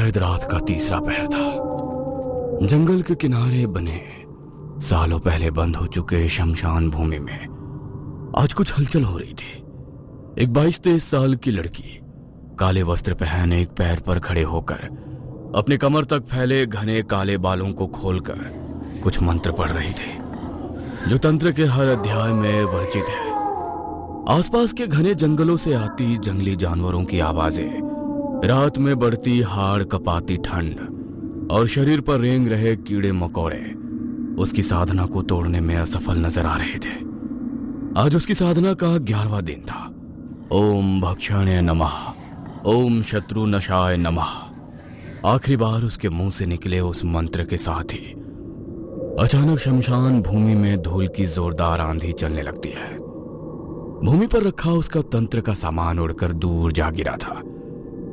शायद रात का तीसरा पहर था। जंगल के किनारे बने सालों पहले बंद हो चुके शमशान भूमि में आज कुछ हलचल हो रही थी। एक 22-23 साल की लड़की काले वस्त्र पहने एक पैर पर खड़े होकर अपने कमर तक फैले घने काले बालों को खोलकर कुछ मंत्र पढ़ रही थी, जो तंत्र के हर अध्याय में वर्जित है। आसपास के घने जंगलों से आती जंगली जानवरों की आवाजें, रात में बढ़ती हाड़ कपाती ठंड और शरीर पर रेंग रहे कीड़े मकोड़े उसकी साधना को तोड़ने में असफल नजर आ रहे थे। आज उसकी साधना का 11वां दिन था। ओम भक्षणे नमः, ओम शत्रु नशाय नमः। आखिरी बार उसके मुंह से निकले उस मंत्र के साथ ही अचानक शमशान भूमि में धूल की जोरदार आंधी चलने लगती है। भूमि पर रखा उसका तंत्र का सामान उड़कर दूर जा गिरा था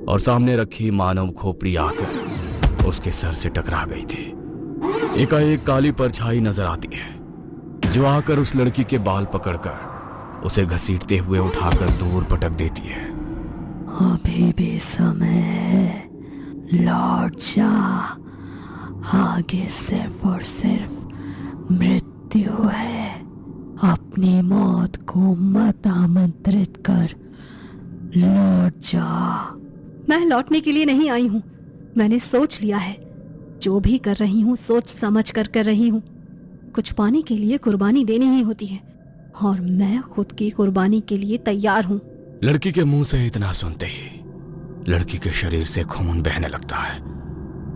और सामने रखी मानव खोपड़ी आकर उसके सर से टकरा गई थी। एकाएक काली परछाई नजर आती है जो आकर उस लड़की के बाल पकड़कर उसे घसीटते हुए उठाकर दूर पटक देती है। अभी भी समय है, लौट जा। आगे सिर्फ और सिर्फ मृत्यु है। अपनी मौत को मत आमंत्रित कर, लौट जा। मैं लौटने के लिए नहीं आई हूँ। मैंने सोच लिया है। जो भी कर रही हूँ सोच समझ कर रही हूँ। कुछ पाने के लिए कुर्बानी देनी ही होती है और मैं खुद की कुर्बानी के लिए तैयार हूँ। लड़की के मुंह से इतना सुनते ही लड़की के शरीर से खून बहने लगता है।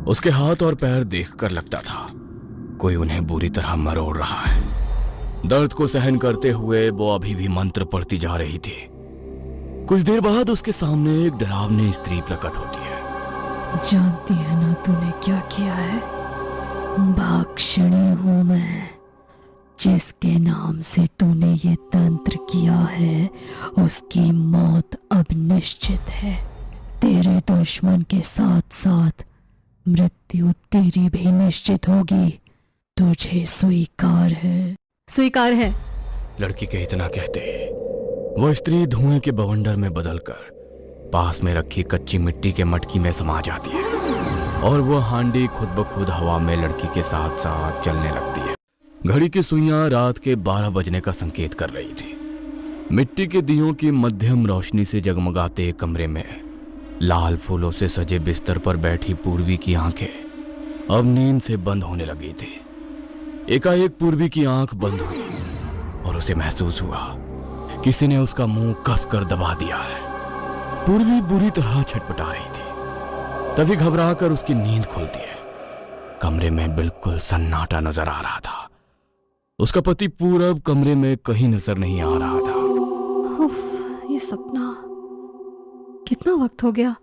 उसके हाथ और पैर देखकर लगता था कोई उन्हें बुरी तरह मरोड़ रहा है। दर्द को सहन करते हुए वो अभी भी मंत्र पढ़ती जा रही थी। कुछ देर बाद उसके सामने एक डरावनी स्त्री प्रकट होती है। जानती है ना तूने क्या किया है? भक्षणी हूं मैं। जिसके नाम से तूने ये तंत्र किया है उसकी मौत अब निश्चित है। तेरे दुश्मन के साथ साथ मृत्यु तेरी भी निश्चित होगी। तुझे स्वीकार है? स्वीकार है। लड़की के इतना कहते ही वो स्त्री धुएं के बवंडर में बदलकर पास में रखी कच्ची मिट्टी के मटकी में समा जाती है और वो हांडी खुद ब खुद हवा में लड़की के साथ साथ चलने लगती है। घड़ी की सुइयां रात के 12 बजने का संकेत कर रही थी। मिट्टी के दियों की मध्यम रोशनी से जगमगाते कमरे में लाल फूलों से सजे बिस्तर पर बैठी पूर्वी की आंखें अब नींद से बंद होने लगी थी। एकाएक पूर्वी की आंख बंद हुई और उसे महसूस हुआ किसी ने उसका मुंह कसकर दबा दिया है। पूर्वी बुरी तरह छटपटा रही थी। तभी घबराकर उसकी नींद खुलती है। कमरे में बिल्कुल सन्नाटा नजर आ रहा था। उसका पति पूरब कमरे में कहीं नजर नहीं आ रहा था। उफ, ये सपना। कितना वक्त हो गया।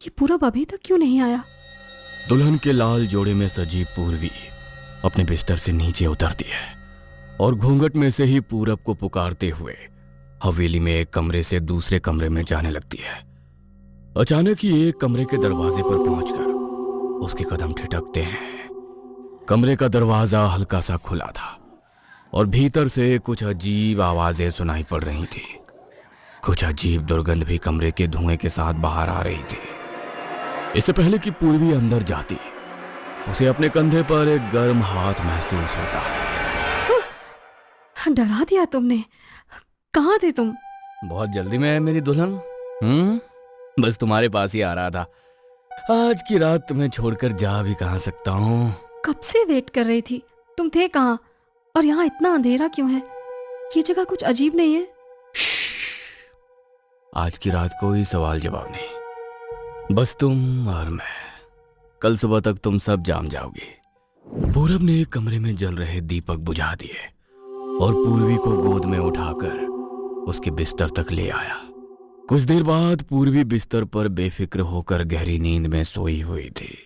ये पूरब अभी तक क्यों नहीं आया? दुल्हन के लाल जोड़े में सजी पूर्वी अपने बिस्तर से नीचे उतरती है और घूंघट में से ही पूरब को पुकारते हुए हवेली में एक कमरे से दूसरे कमरे में जाने लगती है। अचानक ही एक कमरे के दरवाजे पर पहुंचकर उसके कदम ठिठकते हैं। कमरे का दरवाजा हल्का सा खुला था और भीतर से कुछ अजीब आवाजें सुनाई पड़ रही थी। कुछ अजीब दुर्गंध भी कमरे के धुएं के साथ बाहर आ रही थी। इससे पहले कि पूर्वी अंदर जाती उसे अपने कंधे पर एक गर्म हाथ महसूस होता है। डरा दिया तुमने। कहाँ थे तुम? बहुत जल्दी में है मेरी दुल्हन। बस तुम्हारे पास ही आ रहा था। आज की रात तुम्हें छोड़कर जा भी कहाँ सकता हूँ। कब से वेट कर रही थी। तुम थे कहाँ? और यहाँ इतना अंधेरा क्यों है? ये जगह कुछ अजीब नहीं है? आज की रात कोई सवाल जवाब नहीं, बस तुम और मैं। कल सुबह तक तुम सब जाम जाओगे। पूरब ने एक कमरे में जल रहे दीपक बुझा दिए और पूर्वी को गोद में उठाकर उसके बिस्तर तक ले आया। कुछ देर बाद पूर्वी बिस्तर पर बेफिक्र होकर गहरी नींद में सोई हुई थी,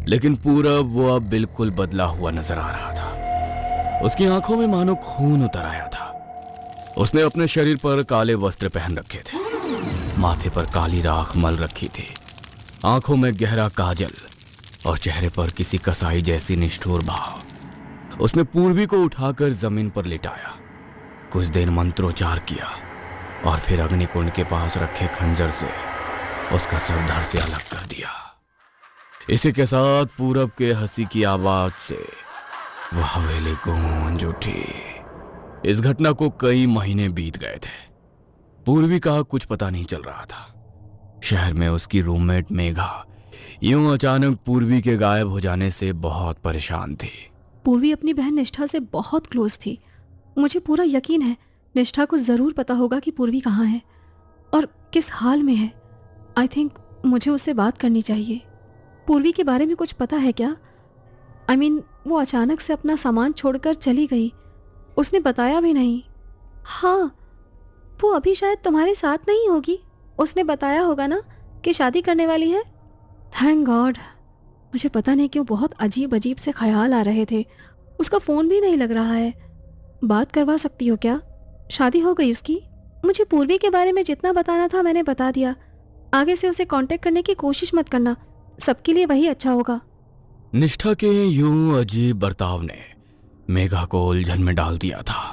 लेकिन पूरब वो अब बिल्कुल बदला हुआ नजर आ रहा था। उसकी आंखों में मानो खून उतर आया था। उसने अपने शरीर पर काले वस्त्र पहन रखे थे, माथे पर काली राख मल रखी थी, आंखों में गहरा काजल और चेहरे पर किसी कसाई जैसी निष्ठुर भाव। उसने पूर्वी को उठाकर जमीन पर लिटाया, कुछ देर मंत्रोच्चार किया और फिर अग्निकुंड के पास रखे खंजर से उसका सर धड़ से अलग कर दिया। इसी के साथ पूरब के हंसी की आवाज से वह हवेली गूंज उठी। इस घटना को कई महीने बीत गए थे। पूर्वी का कुछ पता नहीं चल रहा था। शहर में उसकी रूममेट मेघा यूं अचानक पूर्वी के गायब हो जाने से बहुत परेशान थी। पूर्वी अपनी बहन निष्ठा से बहुत क्लोज थी। मुझे पूरा यकीन है निष्ठा को जरूर पता होगा कि पूर्वी कहाँ है और किस हाल में है। आई थिंक मुझे उससे बात करनी चाहिए। पूर्वी के बारे में कुछ पता है क्या? आई मीन वो अचानक से अपना सामान छोड़कर चली गई, उसने बताया भी नहीं। हाँ, वो अभी शायद तुम्हारे साथ नहीं होगी। उसने बताया होगा ना कि शादी करने वाली है। Thank God. मुझे पता नहीं क्यों बहुत अजीब अजीब से ख्याल आ रहे थे। उसका फ़ोन भी नहीं लग रहा है। बात करवा सकती हो क्या? शादी हो गई उसकी? मुझे पूर्वी के बारे में जितना बताना था मैंने बता दिया। आगे से उसे कांटेक्ट करने की कोशिश मत करना, सबके लिए वही अच्छा होगा। निष्ठा के यूं अजीब बर्ताव ने मेघा को उलझन में डाल दिया था।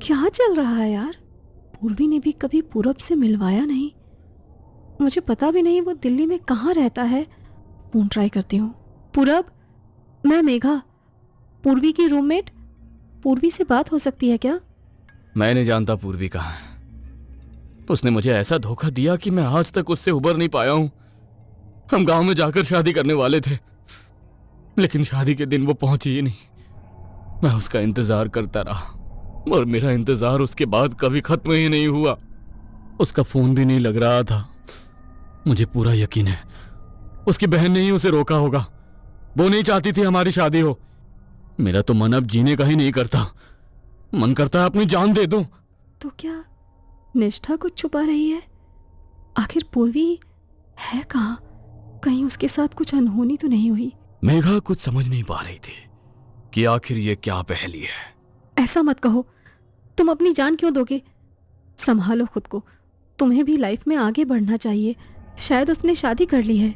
क्या चल रहा है यार? पूर्वी ने भी कभी पूरब से मिलवाया नहीं। मुझे पता भी नहीं वो दिल्ली में कहाँ रहता है। फोन ट्राई करती हूँ। पूरब, मैं मेघा, पूर्वी की रूममेट। पूर्वी से बात हो सकती है क्या? मैं नहीं जानता पूर्वी कहाँ है। उसने मुझे ऐसा धोखा दिया कि मैं आज तक उससे उबर नहीं पाया हूं। हम गांव में जाकर शादी करने वाले थे, लेकिन शादी के दिन वो पहुंची ही नहीं। मैं उसका इंतजार करता रहा और मेरा इंतजार उसके बाद कभी खत्म ही नहीं हुआ। उसका फोन भी नहीं लग रहा था। मुझे पूरा यकीन है उसकी बहन ने ही उसे रोका होगा। वो नहीं चाहती थी हमारी शादी हो। मेरा तो मन अब जीने का ही नहीं करता। मन करता है अपनी जान दे दूं। तो क्या निष्ठा कुछ छुपा रही है? आखिर पूर्वी है कहाँ? कहीं उसके साथ कुछ अनहोनी तो नहीं हुई? मेघा कुछ समझ नहीं पा रही थी कि आखिर ये क्या पहेली है। ऐसा मत कहो। तुम अपनी जान क्यों दोगे? संभालो खुद को। तुम्हें भी लाइफ में आगे बढ़ना चाहिए। शायद उसने शादी कर ली है।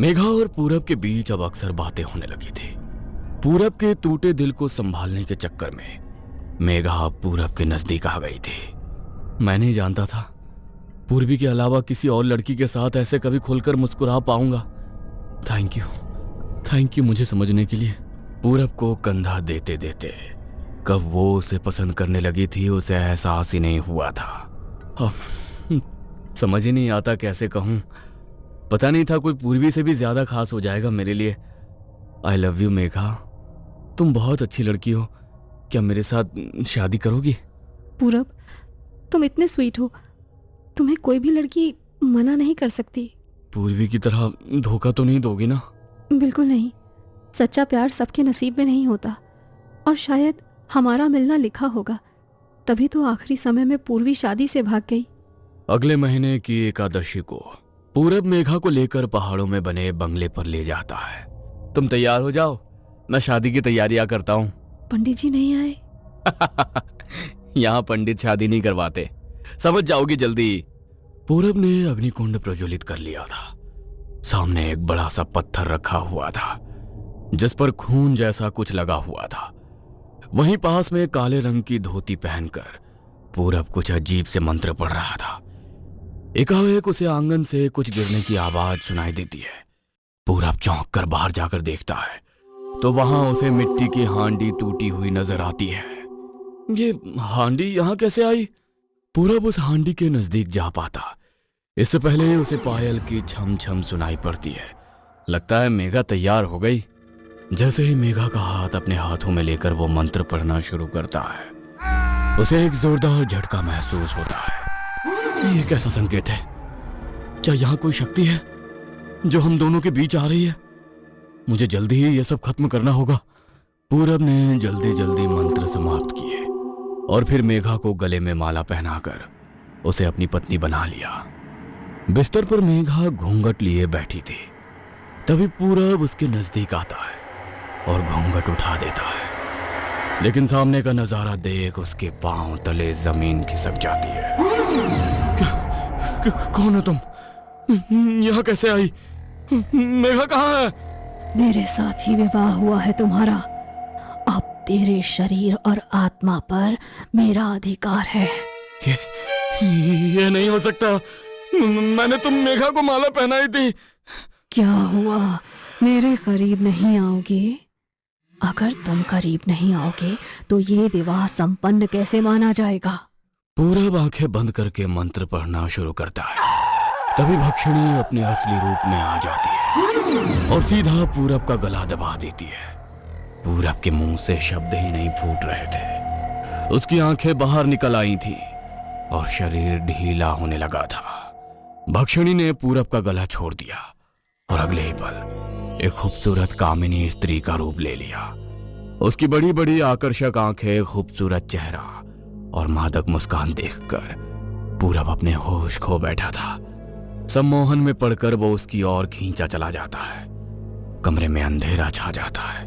मेघा और पूरब के बीच अब अक्सर बातें होने लगी थी। पूरब के टूटे दिल को संभालने के चक्कर में मेघा पूरब के नजदीक आ गई थी। मैं नहीं जानता था पूर्वी के अलावा किसी और लड़की के साथ ऐसे कभी खुलकर मुस्कुरा पाऊंगा। थैंक यू मुझे समझने के लिए। पूरब को कंधा देते देते कब वो उसे पसंद करने लगी थी उसे एहसास ही नहीं हुआ था। समझ ही नहीं आता कैसे कहूं। पता नहीं था कोई पूर्वी से भी ज्यादा खास हो जाएगा मेरे लिए। आई लव यू मेघा, तुम बहुत अच्छी लड़की हो। क्या मेरे साथ शादी करोगी? पूरब, तुम इतने स्वीट हो, तुम्हें कोई भी लड़की मना नहीं कर सकती। पूर्वी की तरह धोखा तो नहीं दोगी ना? बिल्कुल नहीं। सच्चा प्यार सबके नसीब में नहीं होता और शायद हमारा मिलना लिखा होगा। तभी तो आखिरी समय में पूर्वी शादी से भाग गई। अगले महीने की एकादशी को पूरब मेघा को लेकर पहाड़ों में बने बंगले पर ले जाता है। तुम तैयार हो जाओ, मैं शादी की तैयारियां करता हूँ। पंडित जी नहीं आए? यहाँ पंडित शादी नहीं करवाते, समझ जाओगी जल्दी। पूरब ने अग्निकुंड प्रज्वलित कर लिया था। सामने एक बड़ा सा पत्थर रखा हुआ था जिस पर खून जैसा कुछ लगा हुआ था। वहीं पास में काले रंग की धोती पहनकर पूरब कुछ अजीब से मंत्र पढ़ रहा था। एकाएक उसे आंगन से कुछ गिरने की आवाज सुनाई देती है। पूरब चौंक कर बाहर जाकर देखता है तो वहां उसे मिट्टी की हांडी टूटी हुई नजर आती है। ये हांडी यहाँ कैसे आई? पूरब उस हांडी के नजदीक जा पाता इससे पहले उसे पायल की छम छम सुनाई पड़ती है। लगता है मेघा तैयार हो गई। जैसे ही मेघा का हाथ अपने हाथों में लेकर वो मंत्र पढ़ना शुरू करता है उसे एक जोरदार झटका महसूस होता है। ये कैसा संकेत है? क्या यहाँ कोई शक्ति है जो हम दोनों के बीच आ रही है? मुझे जल्दी ही ये सब खत्म करना होगा। पूरब ने जल्दी जल्दी मंत्र समाप्त किए और फिर मेघा को गले में माला पहनाकर उसे अपनी पत्नी बना लिया। बिस्तर पर मेघा घूंघट लिए बैठी थी। तभी पूरब उसके नजदीक आता है और घूंघट उठा देता है, लेकिन सामने का नजारा देख उसके पांव तले जमीन खिसक जाती है। कौन हो तुम? यहाँ कैसे आई? मेघा कहाँ है? मेरे साथ ही विवाह हुआ है तुम्हारा। अब तेरे शरीर और आत्मा पर मेरा अधिकार है। ये नहीं हो सकता। मैंने तुम मेघा को माला पहनाई थी। क्या हुआ? मेरे करीब नहीं आओगे? अगर तुम करीब नहीं आओगे तो ये विवाह संपन्न कैसे माना जाएगा? पूरब आंखें बंद करके मंत्र पढ़ना शुरू करता है। तभी भक्षणी अपने असली रूप में आ जाती है और सीधा पूरब का गला दबा देती है। पूरब के मुंह से शब्द ही नहीं फूट रहे थे, उसकी आंखें बाहर निकल आई थी और शरीर ढीला होने लगा था। भक्षणी ने पूरब का गला छोड़ दिया और अगले ही पल एक खूबसूरत कामिनी स्त्री का रूप ले लिया। उसकी बड़ी बड़ी आकर्षक आंखें, खूबसूरत चेहरा और मादक मुस्कान देखकर पूरब अपने होश खो बैठा था। सम्मोहन में पड़कर वो उसकी ओर खींचा चला जाता है। कमरे में अंधेरा छा जाता है